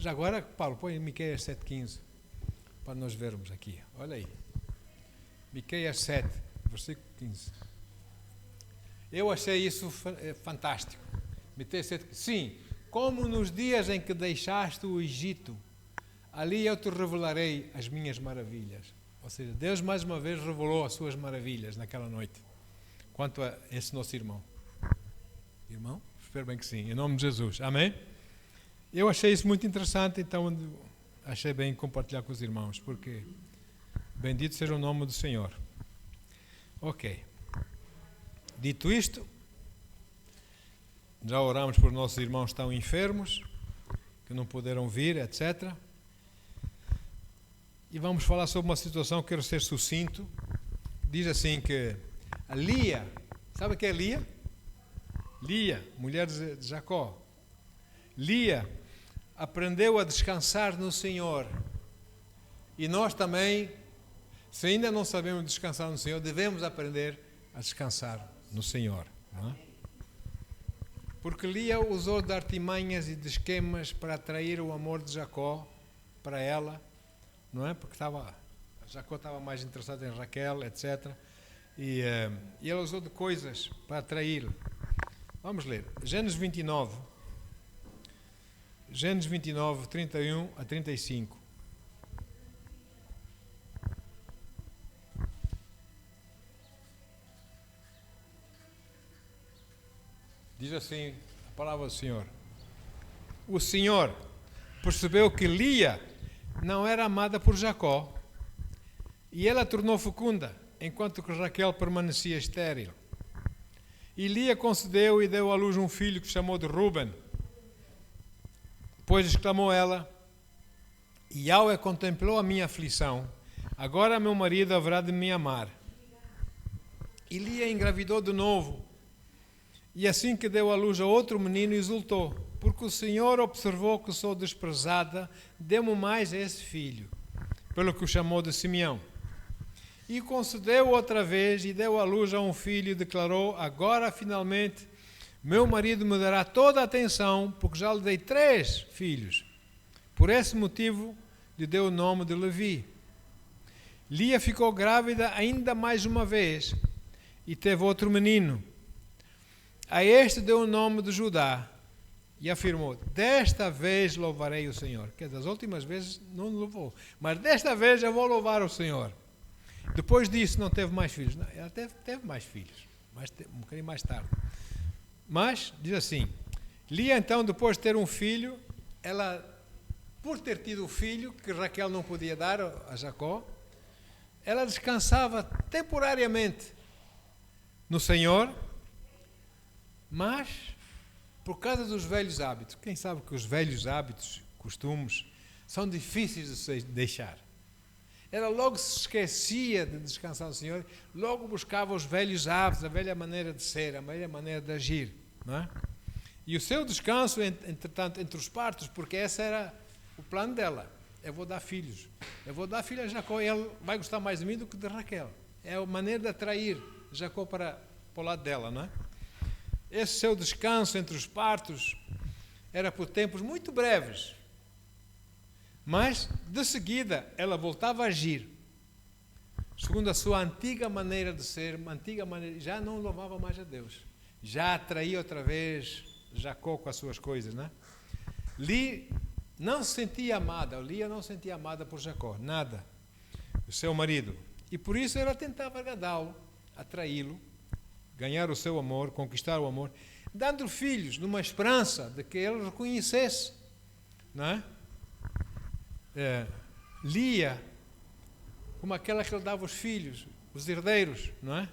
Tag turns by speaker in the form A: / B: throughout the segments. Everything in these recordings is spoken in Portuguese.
A: Já agora, Paulo, põe Miqueias 7,15 para nós vermos aqui. Olha aí. Miqueias 7, versículo 15. Eu achei isso fantástico. Miqueias 7, sim, como nos dias em que deixaste o Egito, ali eu te revelarei as minhas maravilhas. Ou seja, Deus mais uma vez revelou as suas maravilhas naquela noite, quanto a esse nosso irmão. Irmão? Espero bem que sim, em nome de Jesus. Amém? Eu achei isso muito interessante, então achei bem compartilhar com os irmãos, porque bendito seja o nome do Senhor. Ok. Dito isto, já oramos por nossos irmãos que estão enfermos, que não puderam vir, etc. E vamos falar sobre uma situação, quero ser sucinto. Diz assim que a Lia, sabe o que é Lia? Lia, mulher de Jacó. Lia aprendeu a descansar no Senhor. E nós também, se ainda não sabemos descansar no Senhor, devemos aprender a descansar no Senhor. Não é? Porque Lia usou de artimanhas e de esquemas para atrair o amor de Jacó para ela, não é? Porque Jacó estava mais interessado em Raquel, etc. E ela usou de coisas para atraí-lo. Vamos ler. Gênesis 29, 31 a 35. Diz assim a palavra do Senhor. O Senhor percebeu que Lia não era amada por Jacó, e ela tornou fecunda, enquanto que Raquel permanecia estéril. E Lia concedeu e deu à luz um filho que chamou de Ruben. Depois exclamou ela: Yahweh contemplou a minha aflição, agora meu marido haverá de me amar. E Lia engravidou de novo, e assim que deu à luz a outro menino, exultou, porque o Senhor observou que sou desprezada, deu-me mais a esse filho, pelo que o chamou de Simeão. E concedeu outra vez e deu à luz a um filho e declarou: agora finalmente meu marido me dará toda a atenção, porque já lhe dei 3 filhos. Por esse motivo lhe deu o nome de Levi. Lia ficou grávida ainda mais uma vez e teve outro menino. A este deu o nome de Judá e afirmou: desta vez louvarei o Senhor. Quer dizer, as últimas vezes não louvou, mas desta vez eu vou louvar o Senhor. Depois disso não teve mais filhos. Não, ela teve mais filhos, um bocadinho mais tarde. Mas, diz assim, Lia então, depois de ter um filho, ela, por ter tido o filho, que Raquel não podia dar a Jacó, ela descansava temporariamente no Senhor, mas, por causa dos velhos hábitos, quem sabe que os velhos hábitos, costumes, são difíceis de se deixar. Ela logo se esquecia de descansar no Senhor, logo buscava os velhos hábitos, a velha maneira de ser, a velha maneira de agir. Não é? E o seu descanso, entretanto, entre os partos, porque esse era o plano dela: eu vou dar filhos, eu vou dar filho a Jacó, e ele vai gostar mais de mim do que de Raquel. É a maneira de atrair Jacó para o lado dela, não é? Esse seu descanso entre os partos era por tempos muito breves. Mas, de seguida, ela voltava a agir, segundo a sua antiga maneira de ser, já não louvava mais a Deus. Já atraía outra vez Jacó com as suas coisas, né? Lia não se sentia amada por Jacó, nada, o seu marido. E por isso ela tentava agradá-lo, atraí-lo, ganhar o seu amor, conquistar o amor, dando filhos, numa esperança de que ele reconhecesse, não é? Lia como aquela que lhe dava os filhos, os herdeiros, não é?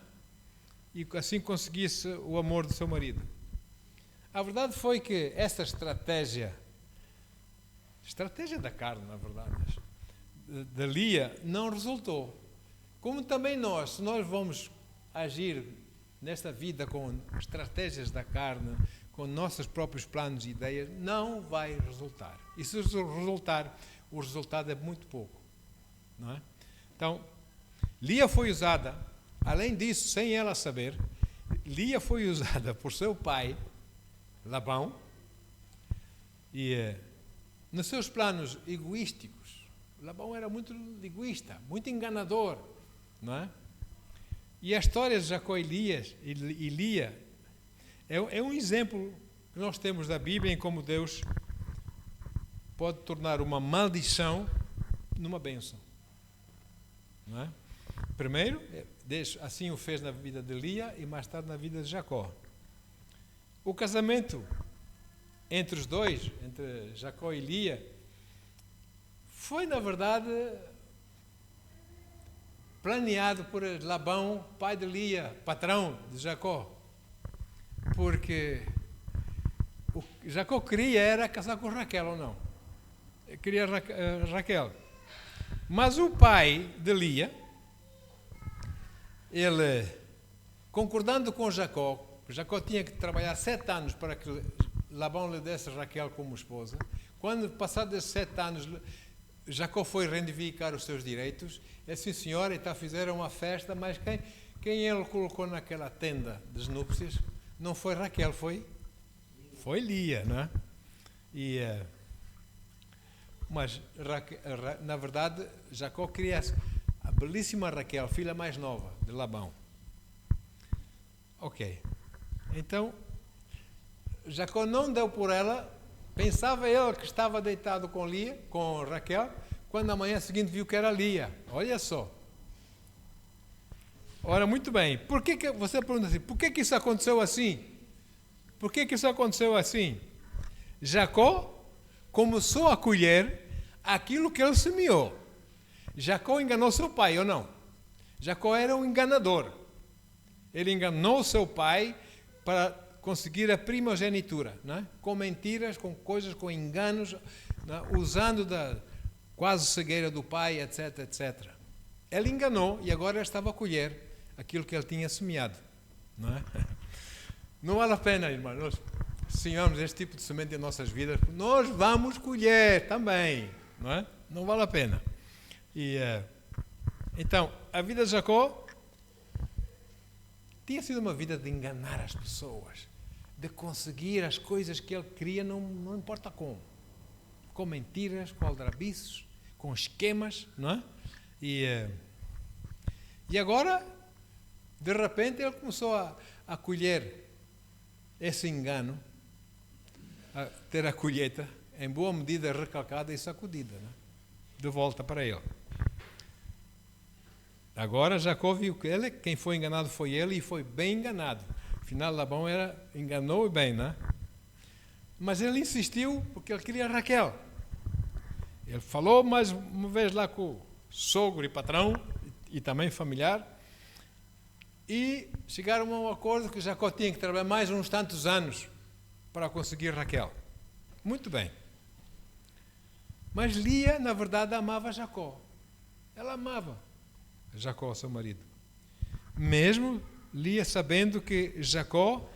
A: E assim conseguisse o amor do seu marido. A verdade foi que essa estratégia da carne, na verdade, de Lia, não resultou. Como também nós, se nós vamos agir nesta vida com estratégias da carne, com nossos próprios planos e ideias, não vai resultar. E se resultar, o resultado é muito pouco, não é? Então, Lia foi usada, além disso, sem ela saber, Lia foi usada por seu pai, Labão, e nos seus planos egoísticos, Labão era muito egoísta, muito enganador, não é? E a história de Jacó e Lia é um exemplo que nós temos da Bíblia em como Deus pode tornar uma maldição numa bênção, não é? Primeiro, assim o fez na vida de Lia e mais tarde na vida de Jacó. O casamento entre os dois, entre Jacó e Lia, foi, na verdade, planeado por Labão, pai de Lia, patrão de Jacó. Porque Jacó queria era casar com Raquel ou não. Queria Raquel. Mas o pai de Lia, ele, concordando com Jacó tinha que trabalhar 7 anos para que Labão lhe desse Raquel como esposa. Quando, passados esses 7 anos, Jacó foi reivindicar os seus direitos. Sim, senhora, então fizeram uma festa, mas quem ele colocou naquela tenda das núpcias não foi Raquel, foi Lia, não é? Mas, na verdade, Jacó queria a belíssima Raquel, filha mais nova de Labão. Ok. Então, Jacó não deu por ela, pensava ele que estava deitado com Raquel, quando na manhã seguinte viu que era Lia. Olha só. Ora, muito bem. Por que você pergunta assim, por que isso aconteceu assim? Por que isso aconteceu assim? Jacó começou a colher aquilo que ele semeou. Jacó enganou seu pai, ou não? Jacó era um enganador. Ele enganou seu pai para conseguir a primogenitura, não é? Com mentiras, com coisas, com enganos, não é? Usando da quase cegueira do pai, etc, etc. Ele enganou e agora estava a colher aquilo que ele tinha semeado, não é? Não vale a pena, irmão, nós semeamos este tipo de semente em nossas vidas, nós vamos colher também, não é? Não vale a pena. Então, a vida de Jacó tinha sido uma vida de enganar as pessoas, de conseguir as coisas que ele queria, não importa como. Com mentiras, com aldrabices, com esquemas, não é? E agora, de repente, ele começou a colher esse engano, a ter a colheita, em boa medida recalcada e sacudida, não é? De volta para ele. Agora Jacó viu que quem foi enganado foi ele e foi bem enganado. Afinal, Labão enganou e bem, né? Mas ele insistiu porque ele queria Raquel. Ele falou mais uma vez lá com o sogro e patrão e também familiar e chegaram a um acordo que Jacó tinha que trabalhar mais uns tantos anos para conseguir Raquel. Muito bem. Mas Lia, na verdade, amava Jacó. Ela amava Jacó, seu marido. Mesmo Lia sabendo que Jacó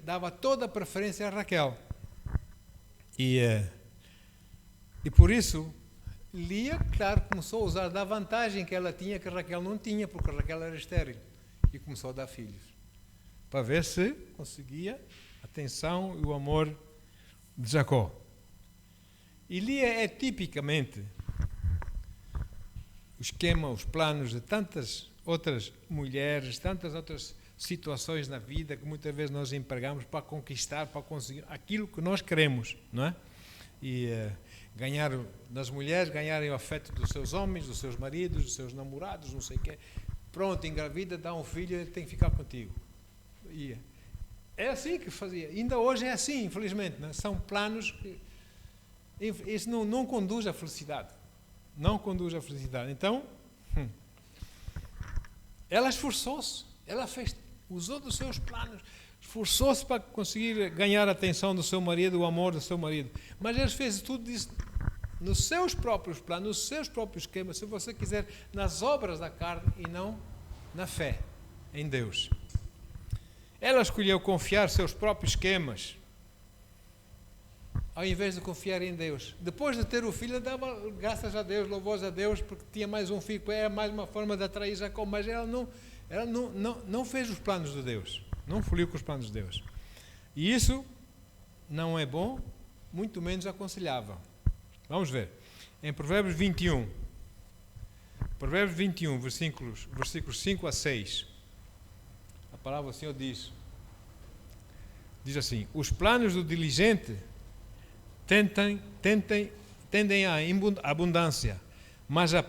A: dava toda a preferência a Raquel. E por isso, Lia, claro, começou a usar da vantagem que ela tinha, que Raquel não tinha, porque Raquel era estéril. E começou a dar filhos. Para ver se conseguia a atenção e o amor de Jacó. E Lia é tipicamente o esquema, os planos de tantas outras mulheres, tantas outras situações na vida que muitas vezes nós empregamos para conquistar, para conseguir aquilo que nós queremos, não é? E das mulheres ganharem o afeto dos seus homens, dos seus maridos, dos seus namorados, não sei o quê. Pronto, engravida, dá um filho, ele tem que ficar contigo. E é assim que fazia. Ainda hoje é assim, infelizmente, não é? São planos que isso não conduz à felicidade. Não conduz à felicidade. Então, ela esforçou-se. Ela usou dos seus planos. Esforçou-se para conseguir ganhar a atenção do seu marido, o amor do seu marido. Mas ele fez tudo isso nos seus próprios planos, nos seus próprios esquemas, se você quiser, nas obras da carne e não na fé em Deus. Ela escolheu confiar seus próprios esquemas ao invés de confiar em Deus. Depois de ter o filho, dava graças a Deus, louvores a Deus, porque tinha mais um filho, era mais uma forma de atrair Jacó, mas ela não fez os planos de Deus, não fluiu com os planos de Deus. E isso não é bom muito menos aconselhável. Vamos ver. Em Provérbios 21, versículos 5 a 6, a palavra do Senhor diz assim: os planos do diligente tendem à abundância, mas a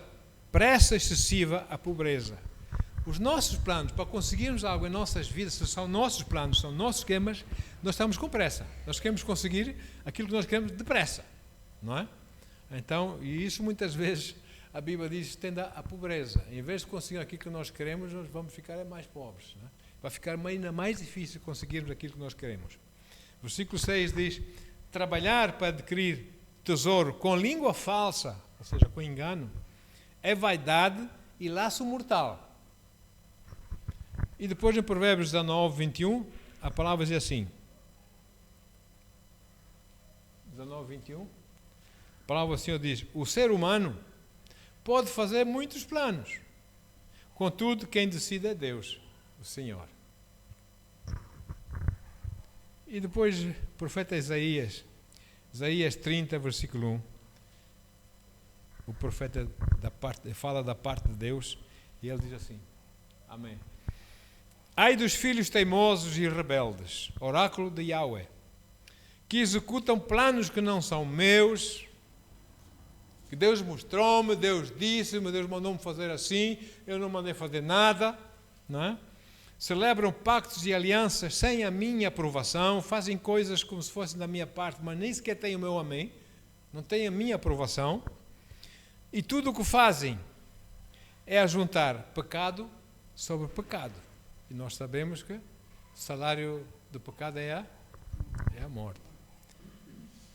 A: pressa excessiva à pobreza. Os nossos planos, para conseguirmos algo em nossas vidas, se são nossos planos, são nossos esquemas, nós estamos com pressa. Nós queremos conseguir aquilo que nós queremos depressa, não é? Então, e isso muitas vezes a Bíblia diz tende à pobreza. Em vez de conseguir aquilo que nós queremos, nós vamos ficar mais pobres, não é? Vai ficar ainda mais difícil conseguirmos aquilo que nós queremos. Versículo 6 diz: trabalhar para adquirir tesouro com língua falsa, ou seja, com engano, é vaidade e laço mortal. E depois em Provérbios 19, 21, a palavra diz assim, 19, 21, a palavra do Senhor diz: o ser humano pode fazer muitos planos, contudo quem decide é Deus, o Senhor. E depois o profeta Isaías 30, versículo 1, o profeta fala da parte de Deus, e ele diz assim, amém: ai dos filhos teimosos e rebeldes, oráculo de Yahweh, que executam planos que não são meus, que Deus mostrou-me, Deus disse-me, Deus mandou-me fazer assim, eu não mandei fazer nada, não é? Celebram pactos e alianças sem a minha aprovação, fazem coisas como se fossem da minha parte, mas nem sequer têm o meu amém, não têm a minha aprovação, e tudo o que fazem é ajuntar pecado sobre pecado. E nós sabemos que o salário do pecado é a morte.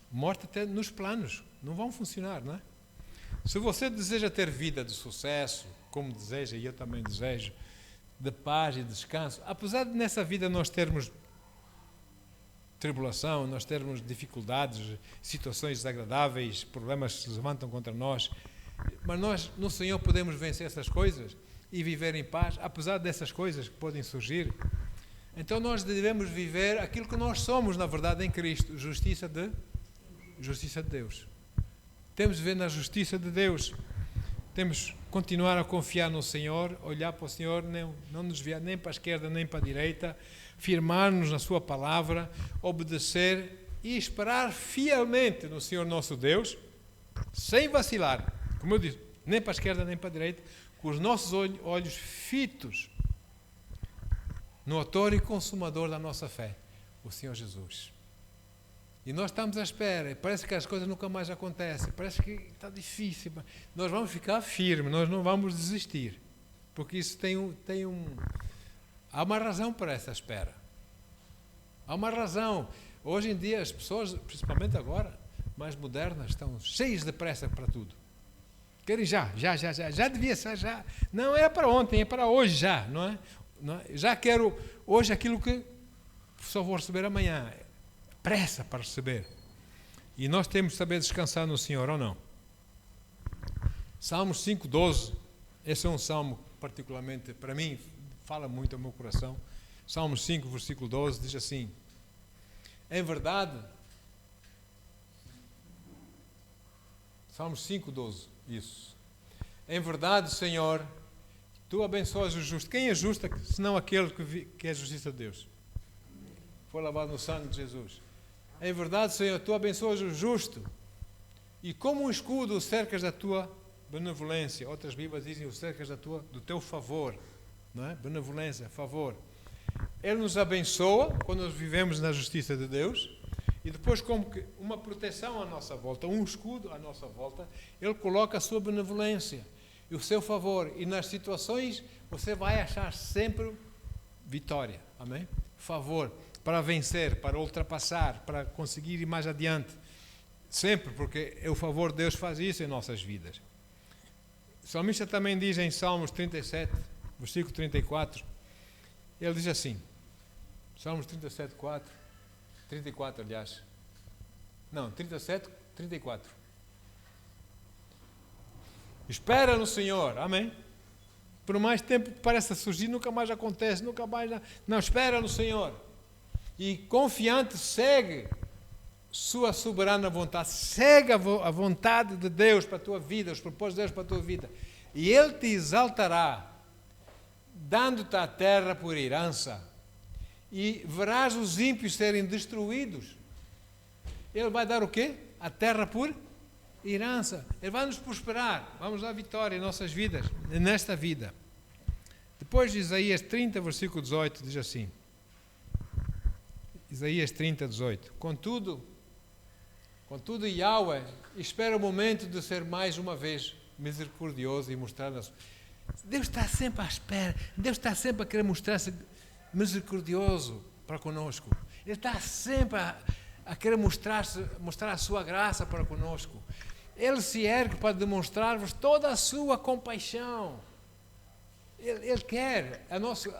A: Morte até nos planos, não vão funcionar, não é? Se você deseja ter vida de sucesso, como deseja, e eu também desejo, de paz e descanso, apesar de nessa vida nós termos tribulação, nós termos dificuldades, situações desagradáveis, problemas que se levantam contra nós, mas nós no Senhor podemos vencer essas coisas e viver em paz, apesar dessas coisas que podem surgir. Então nós devemos viver aquilo que nós somos, na verdade, em Cristo, justiça de Deus. Temos de viver na justiça de Deus. Temos que continuar a confiar no Senhor, olhar para o Senhor, não nos desviar nem para a esquerda nem para a direita, firmar-nos na sua palavra, obedecer e esperar fielmente no Senhor nosso Deus, sem vacilar, como eu disse, nem para a esquerda nem para a direita, com os nossos olhos fitos no autor e consumador da nossa fé, o Senhor Jesus. E nós estamos à espera, parece que as coisas nunca mais acontecem, parece que está difícil, mas nós vamos ficar firmes, nós não vamos desistir, porque isso há uma razão para essa espera. Há uma razão. Hoje em dia as pessoas, principalmente agora, mais modernas, estão cheias de pressa para tudo. Querem já devia ser já. Não é para ontem, é para hoje já, não é? Já quero hoje aquilo que só vou receber amanhã. Pressa para receber. E nós temos de saber descansar no Senhor, ou não? Salmos 5:12, esse é um salmo particularmente, para mim, fala muito ao meu coração. Salmos 5, versículo 12, diz assim: em verdade, Salmos 5:12, isso. Em verdade, Senhor, tu abençoas o justo. Quem é justo, senão aquele que é a justiça de Deus? Foi lavado no sangue de Jesus. Em verdade, Senhor, tu abençoas o justo, e como um escudo o cercas da tua benevolência. Outras Bíblias dizem o cercas do teu favor, não é? Benevolência, favor. Ele nos abençoa quando nós vivemos na justiça de Deus, e depois, como que uma proteção à nossa volta, um escudo à nossa volta, Ele coloca a sua benevolência e o seu favor, e nas situações você vai achar sempre vitória, amém? Favor para vencer, para ultrapassar, para conseguir ir mais adiante, sempre, porque o favor de Deus faz isso em nossas vidas. O salmista também diz em Salmos 37, versículo 34, ele diz assim, Salmos 37, 34, aliás, não, 37, 34, espera no Senhor, amém? Por mais tempo que pareça surgir, nunca mais acontece, nunca mais, não, espera no Senhor, e confiante segue sua soberana vontade, segue a vontade de Deus para a tua vida, os propósitos de Deus para a tua vida, e Ele te exaltará, dando-te a terra por herança, e verás os ímpios serem destruídos. Ele vai dar o quê? A terra por herança. Ele vai nos prosperar, vamos dar vitória em nossas vidas, nesta vida. Depois de Isaías 30, versículo 18, diz assim, Isaías 30, 18, Contudo, Yahweh espera o momento de ser mais uma vez misericordioso e mostrar... Deus está sempre à espera, Deus está sempre a querer mostrar-se misericordioso para conosco. Ele está sempre a querer mostrar a sua graça para conosco. Ele se ergue para demonstrar-vos toda a sua compaixão. Ele quer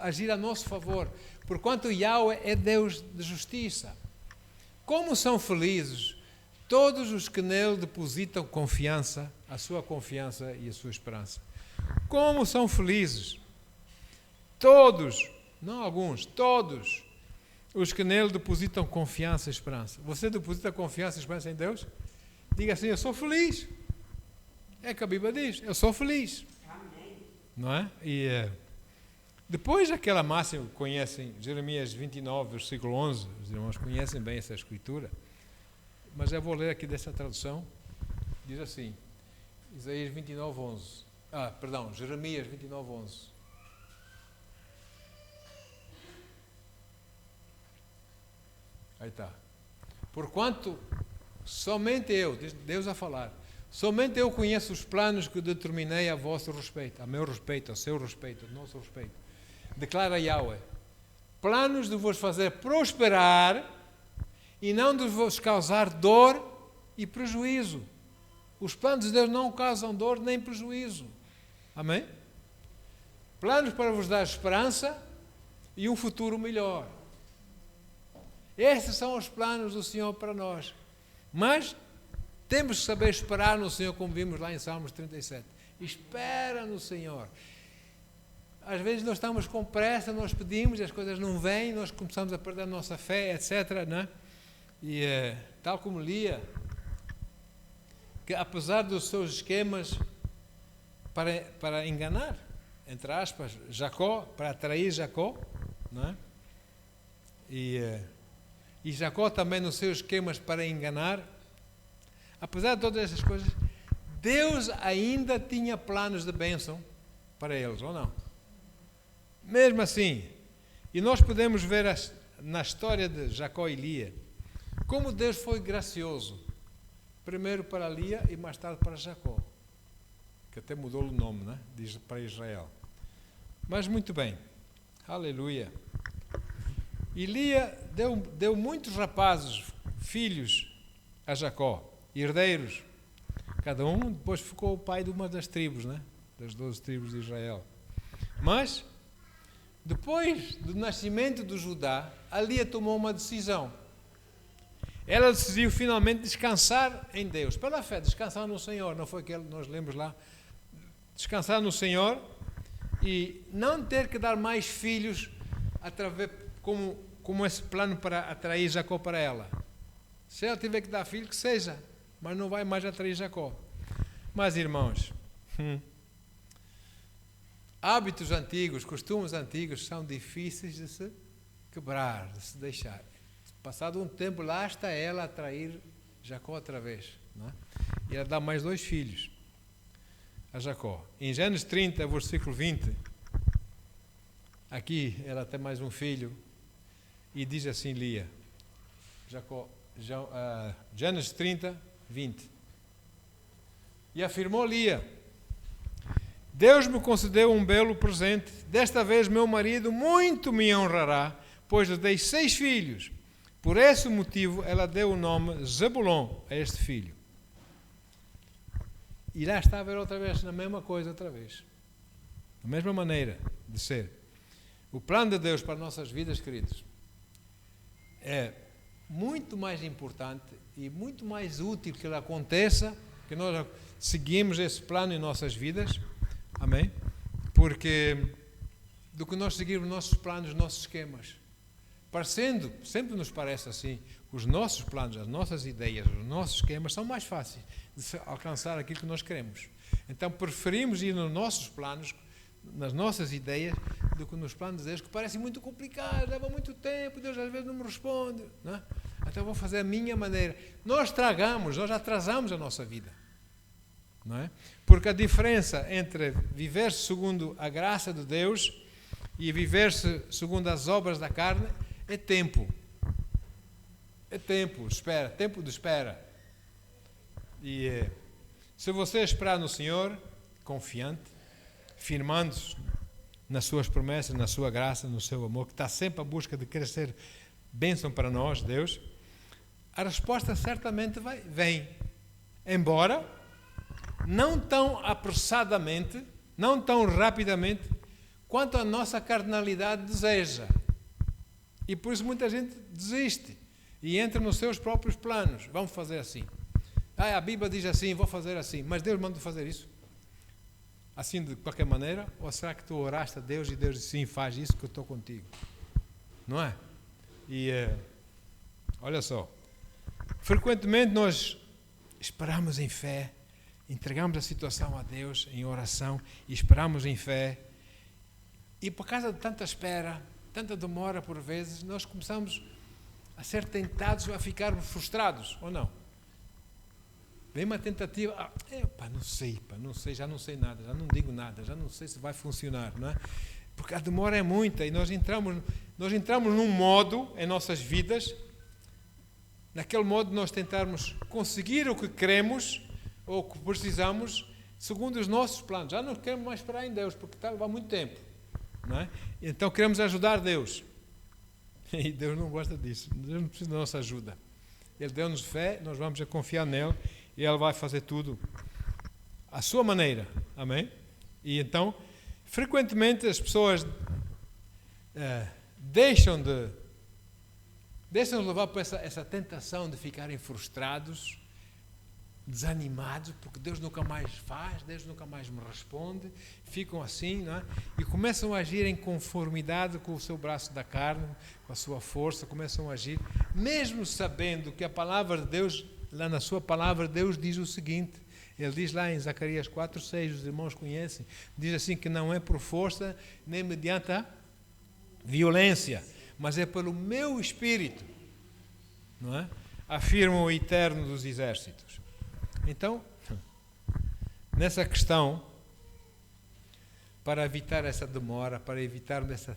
A: agir a nosso favor, porquanto Yahweh é Deus de justiça. Como são felizes todos os que nele depositam confiança, a sua confiança e a sua esperança. Como são felizes todos, não alguns, todos os que nele depositam confiança e esperança. Você deposita confiança e esperança em Deus? Diga assim, eu sou feliz. É que a Bíblia diz, eu sou feliz. Amém. Não é? E depois daquela máxima, conhecem Jeremias 29, versículo 11, os irmãos conhecem bem essa escritura, mas eu vou ler aqui dessa tradução, diz assim, Isaías 29, 11. Jeremias 29, 11. Aí está. Porquanto somente eu, diz Deus a falar, somente eu conheço os planos que determinei a vosso respeito, a meu respeito, a seu respeito, a nosso respeito. Declara Yahweh, planos de vos fazer prosperar e não de vos causar dor e prejuízo. Os planos de Deus não causam dor nem prejuízo. Amém? Planos para vos dar esperança e um futuro melhor. Esses são os planos do Senhor para nós. Mas temos que saber esperar no Senhor, como vimos lá em Salmos 37. Espera no Senhor. Às vezes nós estamos com pressa, nós pedimos, as coisas não vêm, nós começamos a perder a nossa fé, etc. Né? E tal como Lia, que apesar dos seus esquemas para enganar, entre aspas, Jacó, para atrair Jacó, não é? E Jacó também nos seus esquemas para enganar, apesar de todas essas coisas, Deus ainda tinha planos de bênção para eles, ou não? Mesmo assim, e nós podemos ver na história de Jacó e Lia, como Deus foi gracioso, primeiro para Lia e mais tarde para Jacó, que até mudou o nome, né? Diz para Israel. Mas muito bem, aleluia. E Lia deu muitos rapazes, filhos a Jacó, herdeiros, cada um, depois ficou o pai de uma das tribos, né? Das 12 tribos de Israel. Mas, depois do nascimento de Judá, a Lia tomou uma decisão. Ela decidiu finalmente descansar em Deus, pela fé, descansar no Senhor, não foi aquele que nós lemos lá, descansar no Senhor e não ter que dar mais filhos através, como esse plano para atrair Jacó para ela. Se ela tiver que dar filho, que seja, mas não vai mais atrair Jacó. Mas, irmãos, hábitos antigos, costumes antigos são difíceis de se quebrar, de se deixar. Passado um tempo, lá está ela a atrair Jacó outra vez. Não é? E ela dá mais 2 filhos a Jacó. Em Gênesis 30, versículo 20, aqui ela tem mais um filho e diz assim, Lia, Gênesis 30, 20. E afirmou Lia, Deus me concedeu um belo presente, desta vez meu marido muito me honrará, pois lhe dei 6 filhos. Por esse motivo, ela deu o nome Zebulon a este filho. E lá está a ver outra vez, na mesma coisa outra vez. A mesma maneira de ser. O plano de Deus para nossas vidas, queridos, é muito mais importante e muito mais útil que ele aconteça, que nós seguimos esse plano em nossas vidas, amém? Porque, do que nós seguirmos nossos planos, nossos esquemas. Parecendo, sempre nos parece assim, os nossos planos, as nossas ideias, os nossos esquemas são mais fáceis de alcançar aquilo que nós queremos. Então preferimos ir nos nossos planos, nas nossas ideias, do que nos planos de Deus, que parecem muito complicados, leva muito tempo, Deus às vezes não me responde. Não é? Então vou fazer a minha maneira. Nós atrasamos a nossa vida. Não é? Porque a diferença entre viver segundo a graça de Deus e viver segundo as obras da carne é tempo. É tempo de espera. E se você esperar no Senhor, confiante, firmando-se nas suas promessas, na sua graça, no seu amor, que está sempre à busca de querer ser bênção para nós, Deus, a resposta certamente vem. Embora não tão apressadamente, não tão rapidamente, quanto a nossa carnalidade deseja. E por isso muita gente desiste e entra nos seus próprios planos. Vamos fazer assim. A Bíblia diz assim, vou fazer assim. Mas Deus manda fazer isso? Assim de qualquer maneira? Ou será que tu oraste a Deus e Deus disse, sim, faz isso que eu estou contigo? Não é? E olha só. Frequentemente nós esperamos em fé, entregamos a situação a Deus em oração e esperamos em fé. E por causa de tanta espera, tanta demora por vezes, nós começamos a ser tentados a ficarmos frustrados, ou não? Vem uma tentativa, não sei, já não sei nada, já não digo nada, já não sei se vai funcionar, não é? Porque a demora é muita e nós entramos num modo em nossas vidas, naquele modo de nós tentarmos conseguir o que queremos ou o que precisamos segundo os nossos planos. Já não queremos mais esperar em Deus, porque está a levar muito tempo, não é? Então queremos ajudar Deus. E Deus não gosta disso, Deus não precisa da nossa ajuda. Ele deu-nos fé, nós vamos a confiar nele e Ele vai fazer tudo à sua maneira, amém? E então, frequentemente as pessoas deixam-nos levar por essa tentação de ficarem frustrados, desanimados, porque Deus nunca mais faz, Deus nunca mais me responde, ficam assim, não é? E começam a agir em conformidade com o seu braço da carne, com a sua força, começam a agir, mesmo sabendo que a palavra de Deus, lá na sua palavra, Deus diz o seguinte, ele diz lá em Zacarias 4:6, os irmãos conhecem, diz assim que não é por força, nem mediante a violência, mas é pelo meu Espírito, não é? Afirma o Eterno dos Exércitos. Então, nessa questão, para evitar essa demora, para evitar esse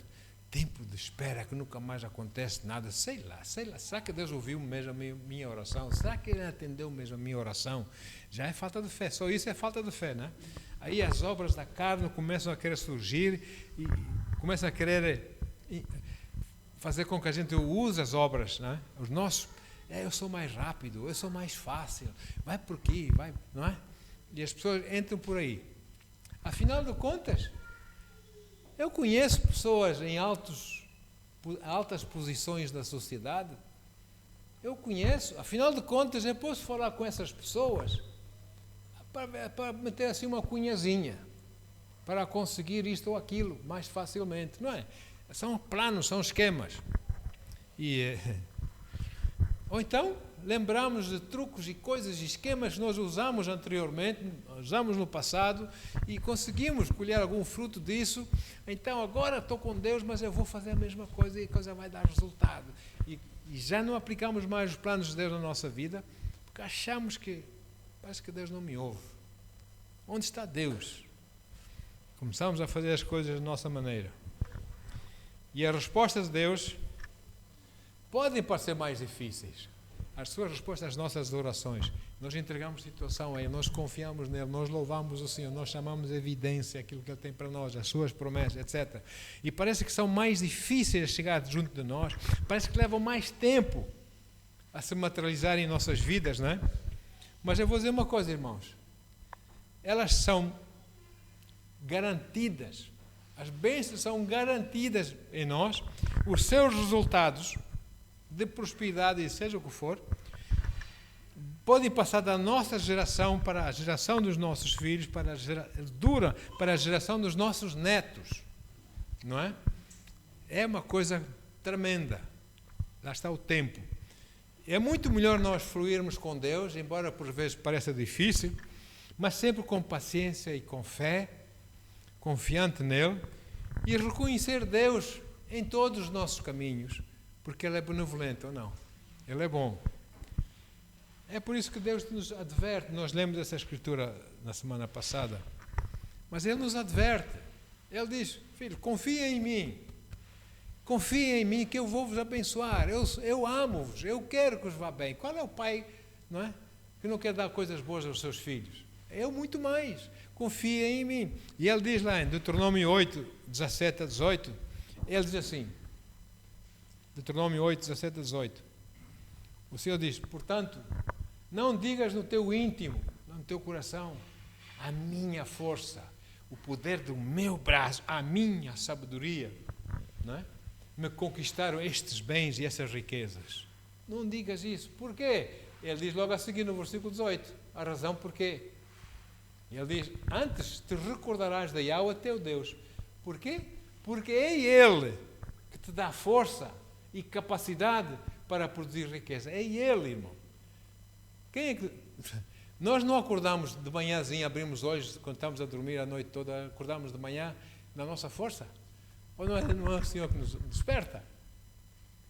A: tempo de espera que nunca mais acontece nada, sei lá, será que Deus ouviu mesmo a minha oração? Será que Ele atendeu mesmo a minha oração? Já é falta de fé, só isso é falta de fé, né? Aí as obras da carne começam a querer surgir e começam a querer fazer com que a gente use as obras, né? Os nossos. Eu sou mais rápido, eu sou mais fácil, vai por aqui, vai, não é? E as pessoas entram por aí. Afinal de contas, eu conheço pessoas em altas posições da sociedade, afinal de contas, eu posso falar com essas pessoas para meter assim uma cunhazinha, para conseguir isto ou aquilo mais facilmente, não é? São planos, são esquemas. Ou então, lembramos de truques e coisas e esquemas que nós usamos anteriormente, usamos no passado e conseguimos colher algum fruto disso. Então, agora estou com Deus, mas eu vou fazer a mesma coisa e a coisa vai dar resultado. E já não aplicamos mais os planos de Deus na nossa vida, porque achamos que parece que Deus não me ouve. Onde está Deus? Começamos a fazer as coisas da nossa maneira. E as respostas de Deus podem parecer mais difíceis. As suas respostas às nossas orações. Nós entregamos a situação a Ele, nós confiamos nele, nós louvamos o Senhor, nós chamamos evidência aquilo que Ele tem para nós, as suas promessas, etc. E parece que são mais difíceis de chegar junto de nós, parece que levam mais tempo a se materializar em nossas vidas, não é? Mas eu vou dizer uma coisa, irmãos. Elas são garantidas. As bênçãos são garantidas em nós. Os seus resultados de prosperidade, seja o que for, podem passar da nossa geração para a geração dos nossos filhos, para a geração dos nossos netos, não é? É uma coisa tremenda. Lá está o tempo. É muito melhor nós fluirmos com Deus, embora por vezes pareça difícil, mas sempre com paciência e com fé, confiante nele, e reconhecer Deus em todos os nossos caminhos, porque Ele é benevolente ou não. Ele é bom. É por isso que Deus nos adverte. Nós lemos essa escritura na semana passada, mas Ele nos adverte. Ele diz: filho, confia em mim. Confia em mim que eu vou vos abençoar. Eu amo-vos, eu quero que vos vá bem. Qual é o pai, não é, que não quer dar coisas boas aos seus filhos? Eu muito mais. Confia em mim. E ele diz lá em Deuteronômio 8, 17 a 18, ele diz assim, Deuteronômio 8, 17 a 18, o Senhor diz: portanto, não digas no teu íntimo, no teu coração, a minha força, o poder do meu braço, a minha sabedoria, não é? Me conquistaram estes bens e essas riquezas. Não digas isso. Por quê? Ele diz logo a seguir no versículo 18, a razão porquê. Ele diz: antes te recordarás de Yahweh teu Deus. Porquê? Porque é Ele que te dá força e capacidade para produzir riqueza. É Ele, irmão. Quem é que... Nós não acordamos de manhãzinha, abrimos olhos, quando estamos a dormir a noite toda, acordamos de manhã na nossa força? Ou não é o Senhor que nos desperta?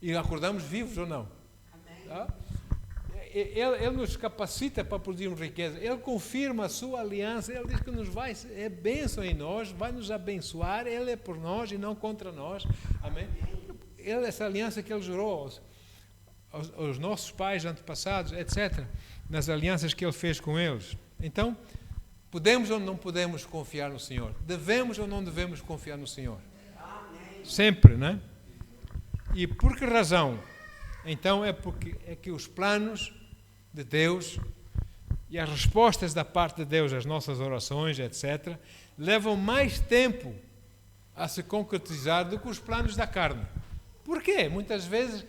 A: E acordamos vivos ou não? Amém. Tá? Ele nos capacita para produzirmos riqueza. Ele confirma a sua aliança. Ele diz que nos vai, é bênção em nós, vai nos abençoar. Ele é por nós e não contra nós. Amém? Essa aliança que Ele jurou aos nossos pais antepassados, etc., nas alianças que Ele fez com eles. Então, podemos ou não podemos confiar no Senhor? Devemos ou não devemos confiar no Senhor? Sempre, não é? E por que razão? Então é que os planos de Deus e as respostas da parte de Deus às nossas orações, etc., levam mais tempo a se concretizar do que os planos da carne. Por quê? Muitas vezes,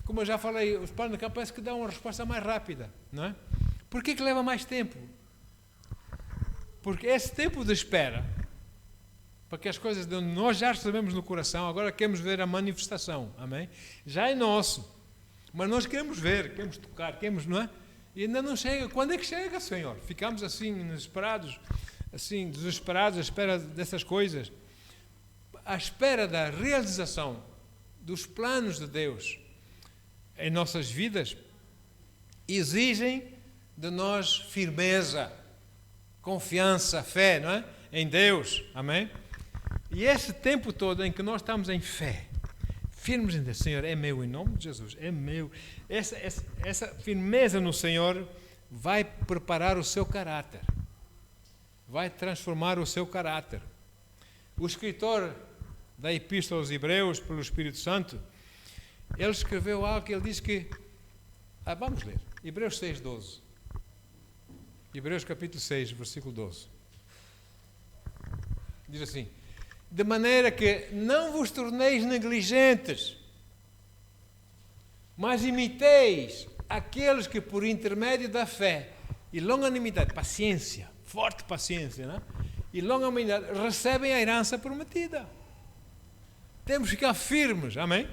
A: como eu já falei, os planos da carne parece que dão uma resposta mais rápida, não é? Por que leva mais tempo? Porque esse tempo de espera, para que as coisas de onde nós já recebemos no coração, agora queremos ver a manifestação, amém? Já é nosso, mas nós queremos ver, queremos tocar, queremos, não é? E ainda não chega. Quando é que chega, Senhor? Ficamos assim, desesperados à espera dessas coisas. À espera da realização dos planos de Deus em nossas vidas, exigem de nós firmeza, confiança, fé, não é? Em Deus, amém? E esse tempo todo em que nós estamos em fé, firmes em Deus, Senhor, é meu, em nome de Jesus, é meu. Essa firmeza no Senhor vai preparar o seu caráter, vai transformar o seu caráter. O escritor da Epístola aos Hebreus, pelo Espírito Santo, ele escreveu algo que ele diz que... vamos ler, Hebreus 6:12. Hebreus capítulo 6, versículo 12. Diz assim: de maneira que não vos torneis negligentes, mas imiteis aqueles que por intermédio da fé e longanimidade, paciência, forte paciência, não é? E longanimidade, recebem a herança prometida. Temos que ficar firmes, amém?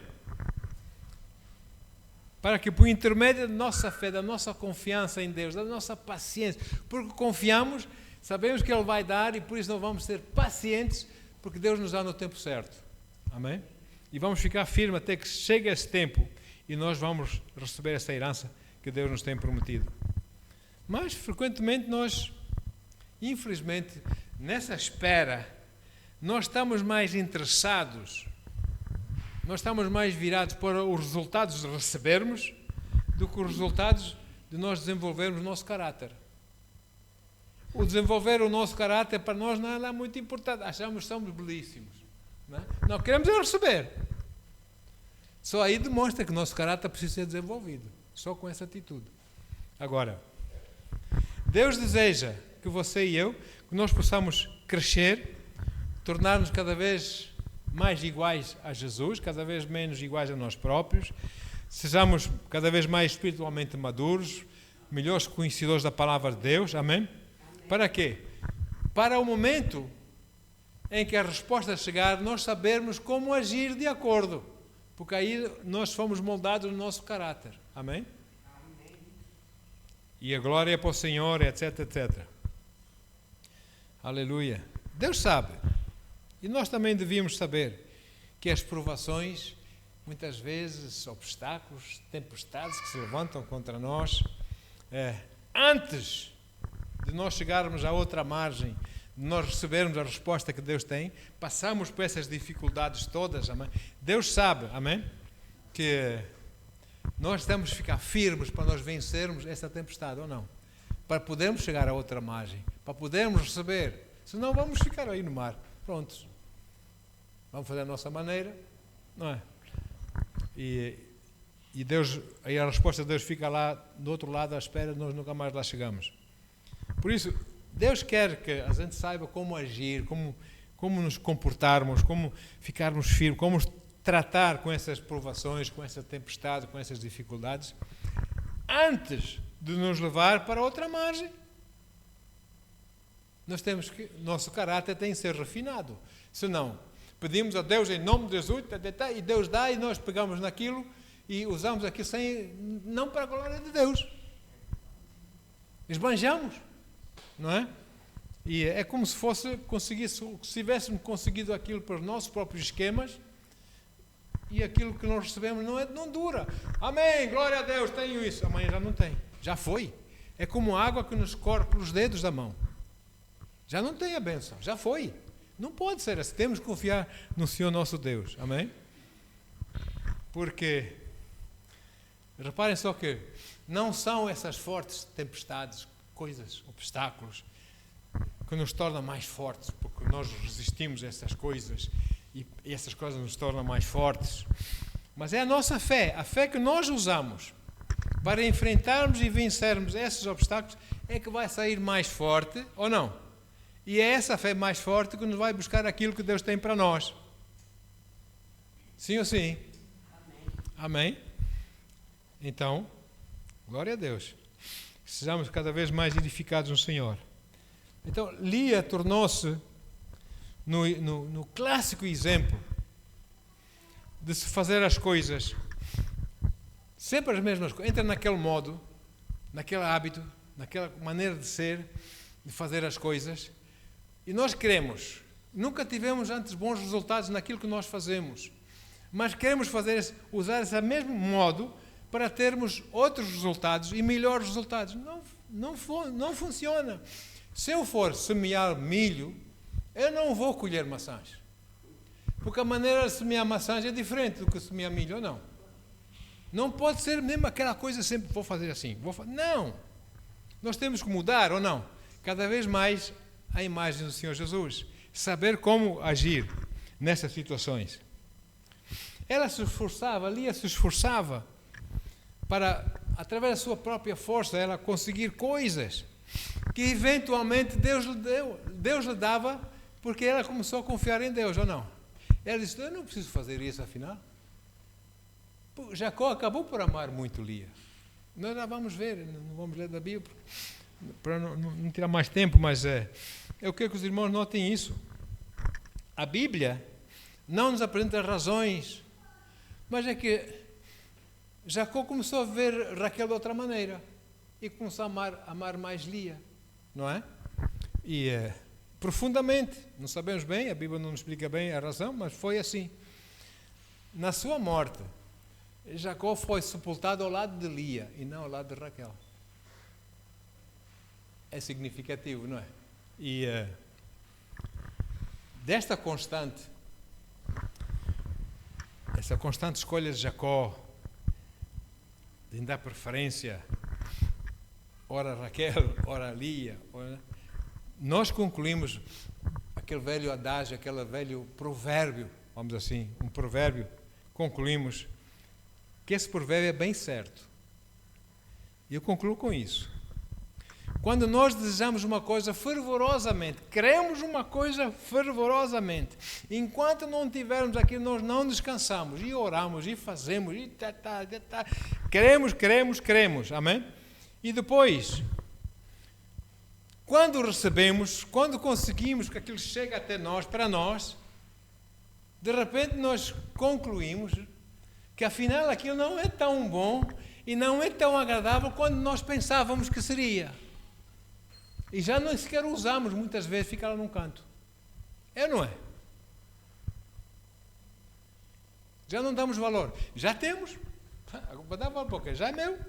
A: Para que por intermédio da nossa fé, da nossa confiança em Deus, da nossa paciência, porque confiamos, sabemos que Ele vai dar e por isso não vamos ser pacientes, porque Deus nos dá no tempo certo. Amém? E vamos ficar firmes até que chegue esse tempo e nós vamos receber essa herança que Deus nos tem prometido. Mas, frequentemente, nós, infelizmente, nessa espera, nós estamos mais interessados, nós estamos mais virados para os resultados de recebermos do que os resultados de nós desenvolvermos o nosso caráter. O desenvolver o nosso caráter para nós não é muito importante. Achamos que somos belíssimos. Não queremos é receber. Só aí demonstra que o nosso caráter precisa ser desenvolvido. Só com essa atitude. Agora, Deus deseja que você e eu, que nós possamos crescer, tornar-nos cada vez mais iguais a Jesus, cada vez menos iguais a nós próprios, sejamos cada vez mais espiritualmente maduros, melhores conhecedores da palavra de Deus, amém? Para quê? Para o momento em que a resposta chegar, nós sabermos como agir de acordo, porque aí nós fomos moldados no nosso caráter, amém? E a glória é para o Senhor, etc, etc. Aleluia. Deus sabe. E nós também devíamos saber que as provações, muitas vezes, obstáculos, tempestades que se levantam contra nós, antes de nós chegarmos à outra margem, de nós recebermos a resposta que Deus tem, passamos por essas dificuldades todas, amém? Deus sabe, amém? Que nós temos que ficar firmes para nós vencermos essa tempestade, ou não? Para podermos chegar à outra margem, para podermos receber. Senão vamos ficar aí no mar, prontos. Vamos fazer a nossa maneira, não é? E Deus, aí a resposta de Deus fica lá do outro lado à espera, nós nunca mais lá chegamos. Por isso, Deus quer que a gente saiba como agir, como nos comportarmos, como ficarmos firmes, como tratar com essas provações, com essa tempestade, com essas dificuldades, antes de nos levar para outra margem. Nós temos que, nosso caráter tem que ser refinado. Senão, pedimos a Deus em nome de Jesus, e Deus dá, e nós pegamos naquilo e usamos aquilo não para a glória de Deus. Esbanjamos, não é? E é como se se tivéssemos conseguido aquilo pelos nossos próprios esquemas, e aquilo que nós recebemos não dura. Amém, glória a Deus, tenho isso. Amanhã já não tem, já foi. É como água que nos corre pelos dedos da mão. Já não tem a bênção, já foi. Não pode ser assim, temos que confiar no Senhor nosso Deus, amém? Porque, reparem só que não são essas fortes tempestades, coisas, obstáculos, que nos tornam mais fortes, porque nós resistimos a essas coisas, e essas coisas nos tornam mais fortes. Mas é a nossa fé, a fé que nós usamos para enfrentarmos e vencermos esses obstáculos, é que vai sair mais forte, ou não? E é essa fé mais forte que nos vai buscar aquilo que Deus tem para nós. Sim ou sim? Amém? Então, glória a Deus. Sejamos cada vez mais edificados no Senhor. Então, Lia tornou-se no clássico exemplo de se fazer as coisas sempre as mesmas coisas. Entra naquele modo, naquele hábito, naquela maneira de ser, de fazer as coisas. E nós queremos, nunca tivemos antes bons resultados naquilo que nós fazemos, mas queremos usar esse mesmo modo para termos outros resultados e melhores resultados. Não funciona. Se eu for semear milho, eu não vou colher maçãs. Porque a maneira de semear maçãs é diferente do que semear milho, ou não? Não pode ser mesmo aquela coisa sempre, vou fazer assim. Não! Nós temos que mudar, ou não? Cada vez mais a imagem do Senhor Jesus. Saber como agir nessas situações. Ela se esforçava, Lia se esforçava para, através da sua própria força, ela conseguir coisas que eventualmente Deus lhe dava, porque ela começou a confiar em Deus, ou não? Ela disse, eu não preciso fazer isso afinal. Jacó acabou por amar muito Lia. Nós já vamos ver, não vamos ler da Bíblia, para não tirar mais tempo, mas eu quero que os irmãos notem isso. A Bíblia não nos apresenta razões, mas é que Jacó começou a ver Raquel de outra maneira e começou a amar mais Lia, não é? E profundamente, não sabemos bem, a Bíblia não nos explica bem a razão, mas foi assim. Na sua morte, Jacó foi sepultado ao lado de Lia e não ao lado de Raquel. É significativo, não é? E essa constante escolha de Jacó de dar preferência ora a Raquel, ora a Lia, nós concluímos aquele velho adágio, aquele velho provérbio, vamos assim, um provérbio, concluímos que esse provérbio é bem certo. E eu concluo com isso. Quando nós desejamos uma coisa fervorosamente, queremos uma coisa fervorosamente, enquanto não tivermos aquilo, nós não descansamos, e oramos, e fazemos, e queremos, amém? E depois, quando recebemos, quando conseguimos que aquilo chegue até nós, para nós, de repente nós concluímos que afinal aquilo não é tão bom E não é tão agradável quando nós pensávamos que seria. E já nem sequer usamos muitas vezes ficar lá num canto. É ou não é? Já não damos valor. Já temos. Vou dar valor porque já é meu.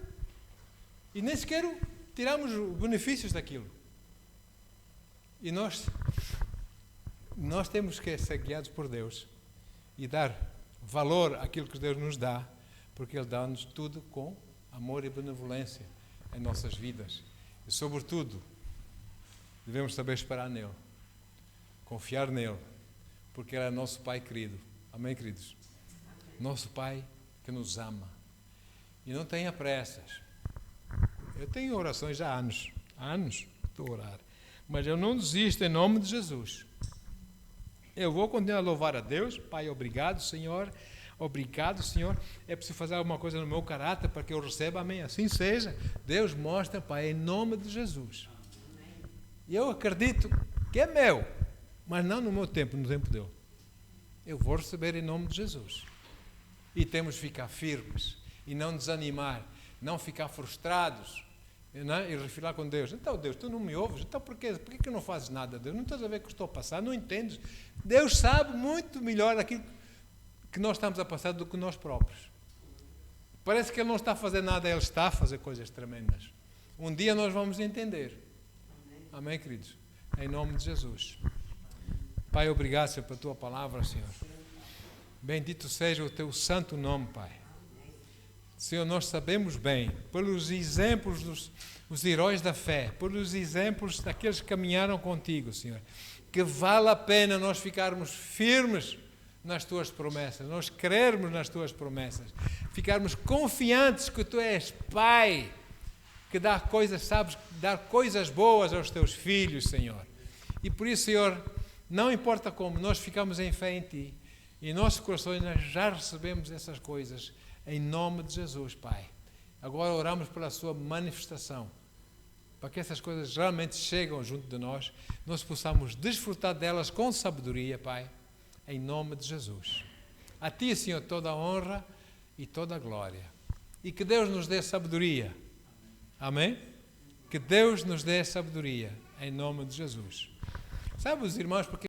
A: E nem sequer tiramos os benefícios daquilo. E nós temos que ser guiados por Deus e dar valor àquilo que Deus nos dá, porque Ele dá-nos tudo com amor e benevolência em nossas vidas. E, sobretudo, devemos saber esperar nele, confiar nele, porque Ele é nosso Pai querido. Amém, queridos? Nosso Pai que nos ama. E não tenha pressas. Eu tenho orações já há anos estou a orar, mas eu não desisto em nome de Jesus. Eu vou continuar a louvar a Deus. Pai, obrigado, Senhor. Obrigado, Senhor. É preciso fazer alguma coisa no meu caráter para que eu receba, amém. Assim seja. Deus mostra, Pai, em nome de Jesus. E eu acredito que é meu, mas não no meu tempo, no tempo dele. Eu vou receber em nome de Jesus. E temos de ficar firmes e não desanimar, não ficar frustrados, não? E refilar com Deus. Então, Deus, tu não me ouves? Então, por que não fazes nada, Deus? Não estás a ver o que estou a passar? Não entendes? Deus sabe muito melhor aquilo que nós estamos a passar do que nós próprios. Parece que Ele não está a fazer nada, Ele está a fazer coisas tremendas. Um dia nós vamos entender. Amém, queridos? Em nome de Jesus. Pai, obrigado, Senhor, pela Tua palavra, Senhor. Bendito seja o Teu santo nome, Pai. Senhor, nós sabemos bem, pelos exemplos dos heróis da fé, pelos exemplos daqueles que caminharam contigo, Senhor, que vale a pena nós ficarmos firmes nas Tuas promessas, nós crermos nas Tuas promessas, ficarmos confiantes que Tu és Pai, que dá coisas, sabes, dar coisas boas aos Teus filhos, Senhor. E por isso, Senhor, não importa como, nós ficamos em fé em Ti, e em nossos corações nós já recebemos essas coisas, em nome de Jesus, Pai. Agora oramos pela Sua manifestação, para que essas coisas realmente cheguem junto de nós possamos desfrutar delas com sabedoria, Pai, em nome de Jesus. A Ti, Senhor, toda a honra e toda a glória. E que Deus nos dê sabedoria. Amém? Que Deus nos dê sabedoria, em nome de Jesus. Sabe, os irmãos, porque